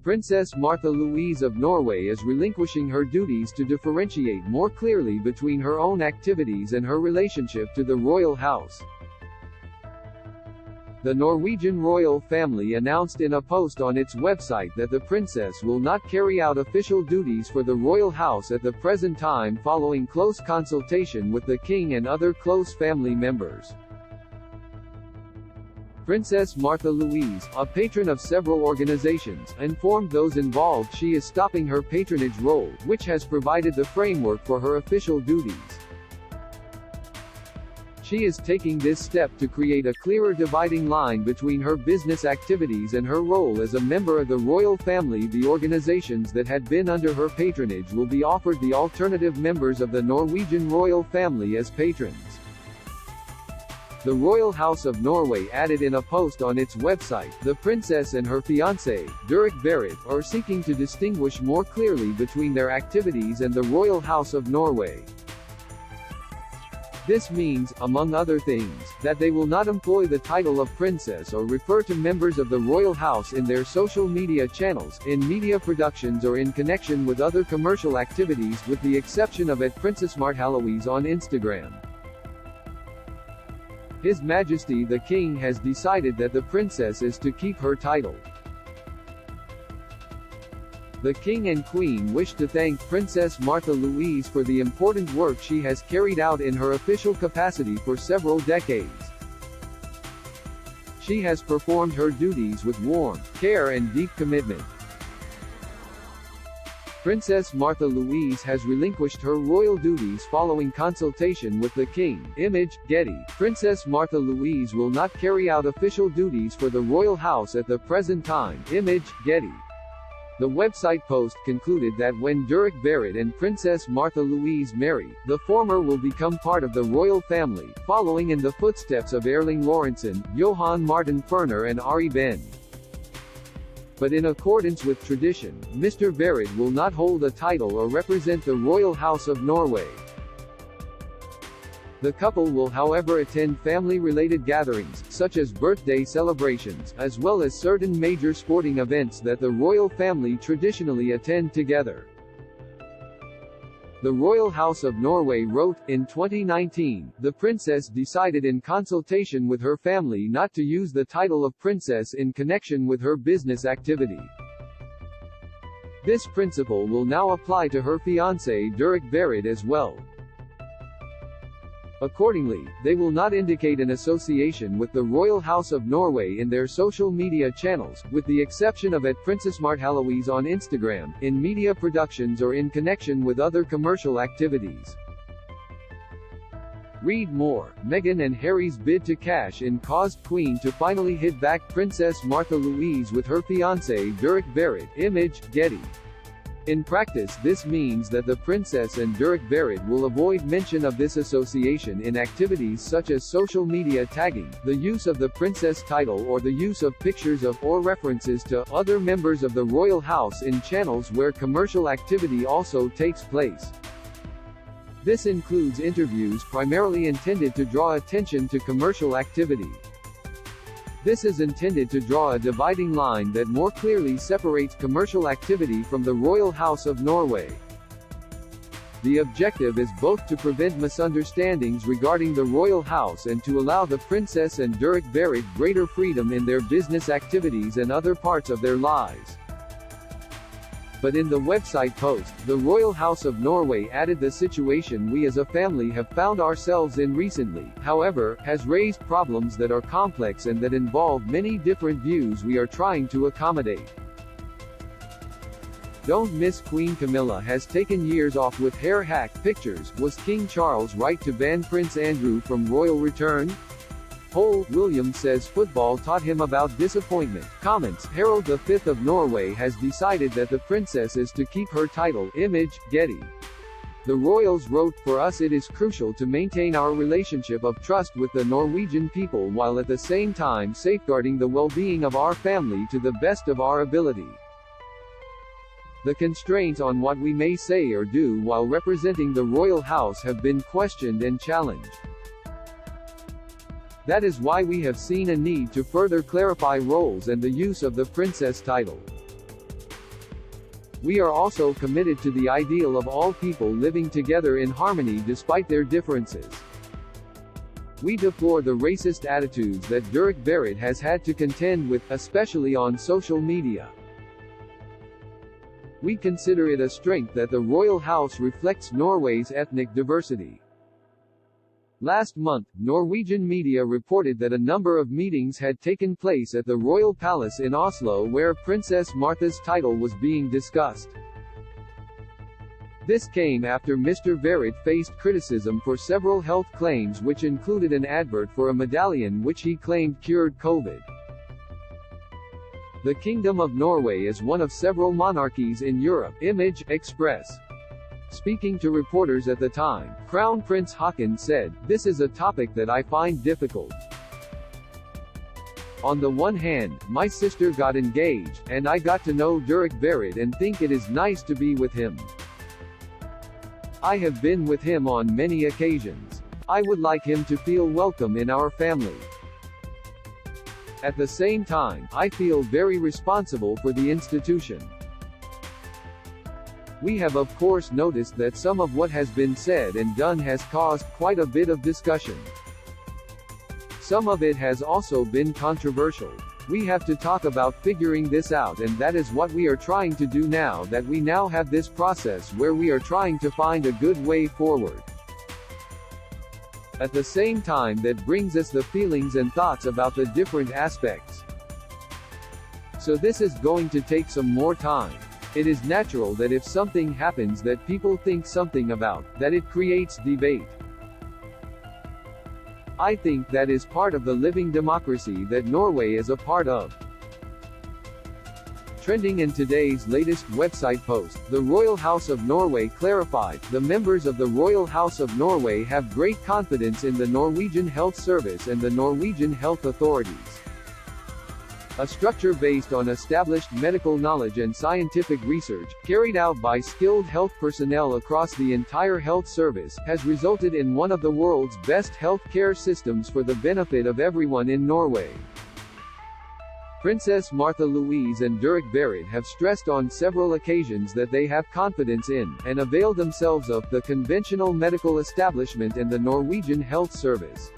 Princess Martha Louise of Norway is relinquishing her duties to differentiate more clearly between her own activities and her relationship to the royal house. The Norwegian royal family announced in a post on its website that the princess will not carry out official duties for the royal house at the present time, following close consultation with the king and other close family members. Princess Martha Louise, a patron of several organizations, informed those involved she is stopping her patronage role, which has provided the framework for her official duties. She is taking this step to create a clearer dividing line between her business activities and her role as a member of the royal family. The organizations that had been under her patronage will be offered the alternative members of the Norwegian royal family as patrons. The Royal House of Norway added in a post on its website, the princess and her fiancé, Durek Berit, are seeking to distinguish more clearly between their activities and the Royal House of Norway. This means, among other things, that they will not employ the title of princess or refer to members of the royal house in their social media channels, in media productions or in connection with other commercial activities, with the exception of @Princess Martha Louise on Instagram. His Majesty the King has decided that the princess is to keep her title. The King and Queen wish to thank Princess Martha Louise for the important work she has carried out in her official capacity for several decades. She has performed her duties with warmth, care and deep commitment. Princess Martha Louise has relinquished her royal duties following consultation with the King. Image, Getty. Princess Martha Louise will not carry out official duties for the royal house at the present time. Image, Getty. The website post concluded that when Durek Berit and Princess Martha Louise marry, the former will become part of the royal family, following in the footsteps of Erling Lorentzen, Johan Martin Ferner and Ari Ben. But in accordance with tradition, Mr. Berit will not hold a title or represent the Royal House of Norway. The couple will however attend family-related gatherings, such as birthday celebrations, as well as certain major sporting events that the royal family traditionally attend together. The Royal House of Norway wrote, in 2019, the princess decided in consultation with her family not to use the title of princess in connection with her business activity. This principle will now apply to her fiancé Durek Berit as well. Accordingly, they will not indicate an association with the Royal House of Norway in their social media channels, with the exception of @Princess Martha Louise on Instagram, in media productions or in connection with other commercial activities. Read more. Meghan and Harry's bid to cash in caused Queen to finally hit back. Princess Martha Louise with her fiancé Durek Berit. Image, Getty. In practice, this means that the princess and Durek Berit will avoid mention of this association in activities such as social media tagging, the use of the princess title or the use of pictures of or references to other members of the royal house in channels where commercial activity also takes place. This includes interviews primarily intended to draw attention to commercial activity. This is intended to draw a dividing line that more clearly separates commercial activity from the Royal House of Norway. The objective is both to prevent misunderstandings regarding the royal house and to allow the princess and Durek Berit greater freedom in their business activities and other parts of their lives. But in the website post, the Royal House of Norway added the situation we as a family have found ourselves in recently, however, has raised problems that are complex and that involve many different views we are trying to accommodate. Don't miss Queen Camilla has taken years off with hair hack pictures. Was King Charles right to ban Prince Andrew from royal return? Poll, William says football taught him about disappointment. Comments, Harold V of Norway has decided that the princess is to keep her title. Image, Getty. The royals wrote, for us it is crucial to maintain our relationship of trust with the Norwegian people while at the same time safeguarding the well-being of our family to the best of our ability. The constraints on what we may say or do while representing the royal house have been questioned and challenged. That is why we have seen a need to further clarify roles and the use of the princess title. We are also committed to the ideal of all people living together in harmony despite their differences. We deplore the racist attitudes that Dirk Barrett has had to contend with, especially on social media. We consider it a strength that the royal house reflects Norway's ethnic diversity. Last month, Norwegian media reported that a number of meetings had taken place at the royal palace in Oslo where Princess Martha's title was being discussed. This came after Mr. Barrett faced criticism for several health claims which included an advert for a medallion which he claimed cured COVID. The Kingdom of Norway is one of several monarchies in Europe, Image Express. Speaking to reporters at the time, Crown Prince Haakon said, "This is a topic that I find difficult. On the one hand, my sister got engaged, and I got to know Dirk Barrett and think it is nice to be with him. I have been with him on many occasions. I would like him to feel welcome in our family. At the same time, I feel very responsible for the institution. We have of course noticed that some of what has been said and done has caused quite a bit of discussion. Some of it has also been controversial. We have to talk about figuring this out, and that is what we are trying to do now that we now have this process where we are trying to find a good way forward. At the same time that brings us the feelings and thoughts about the different aspects. So this is going to take some more time. It is natural that if something happens that people think something about, that it creates debate. I think that is part of the living democracy that Norway is a part of." Trending in today's latest website post, the Royal House of Norway clarified, "The members of the Royal House of Norway have great confidence in the Norwegian Health Service and the Norwegian health authorities. A structure based on established medical knowledge and scientific research, carried out by skilled health personnel across the entire health service, has resulted in one of the world's best health care systems for the benefit of everyone in Norway." Princess Martha Louise and Dirk Barrett have stressed on several occasions that they have confidence in, and avail themselves of, the conventional medical establishment and the Norwegian health service.